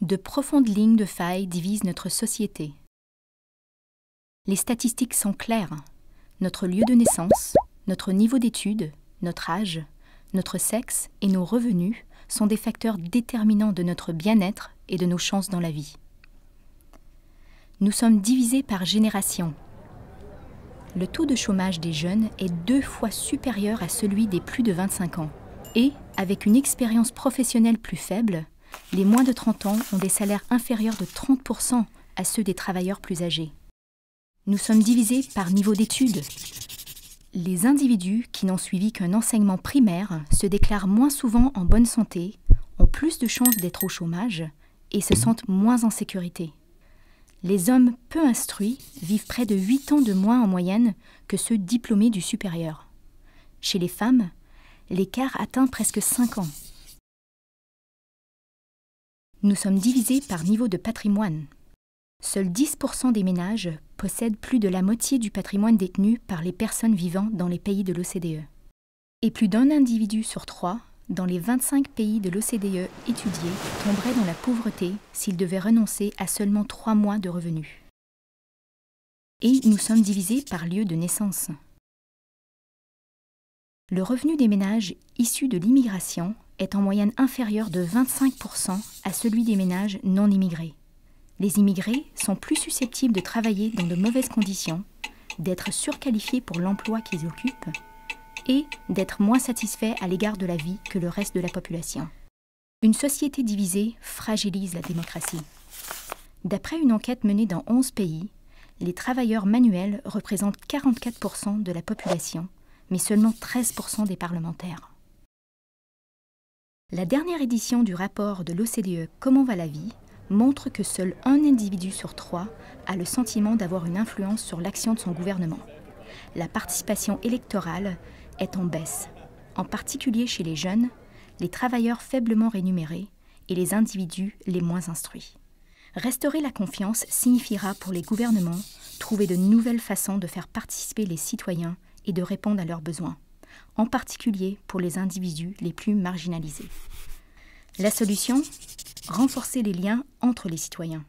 de profondes lignes de faille divisent notre société. Les statistiques sont claires. Notre lieu de naissance, notre niveau d'études, notre âge, notre sexe et nos revenus sont des facteurs déterminants de notre bien-être et de nos chances dans la vie. Nous sommes divisés par génération. Le taux de chômage des jeunes est 2 fois supérieur à celui des plus de 25 ans. Et, avec une expérience professionnelle plus faible, les moins de 30 ans ont des salaires inférieurs de 30% à ceux des travailleurs plus âgés. Nous sommes divisés par niveau d'études. Les individus qui n'ont suivi qu'un enseignement primaire se déclarent moins souvent en bonne santé, ont plus de chances d'être au chômage et se sentent moins en sécurité. Les hommes peu instruits vivent près de 8 ans de moins en moyenne que ceux diplômés du supérieur. Chez les femmes, l'écart atteint presque 5 ans. Nous sommes divisés par niveau de patrimoine. Seuls 10% des ménages possèdent plus de la moitié du patrimoine détenu par les personnes vivant dans les pays de l'OCDE. Et plus d'un individu sur 3, dans les 25 pays de l'OCDE étudiés, tomberait dans la pauvreté s'il devait renoncer à seulement 3 mois de revenus. Et nous sommes divisés par lieu de naissance. Le revenu des ménages issus de l'immigration est en moyenne inférieur de 25% à celui des ménages non immigrés. Les immigrés sont plus susceptibles de travailler dans de mauvaises conditions, d'être surqualifiés pour l'emploi qu'ils occupent et d'être moins satisfaits à l'égard de la vie que le reste de la population. Une société divisée fragilise la démocratie. D'après une enquête menée dans 11 pays, les travailleurs manuels représentent 44% de la population, mais seulement 13% des parlementaires. La dernière édition du rapport de l'OCDE « Comment va la vie ?» montre que seul un individu sur 3 a le sentiment d'avoir une influence sur l'action de son gouvernement. La participation électorale est en baisse, en particulier chez les jeunes, les travailleurs faiblement rémunérés et les individus les moins instruits. Restaurer la confiance signifiera pour les gouvernements trouver de nouvelles façons de faire participer les citoyens et de répondre à leurs besoins, en particulier pour les individus les plus marginalisés. La solution ? Renforcer les liens entre les citoyens.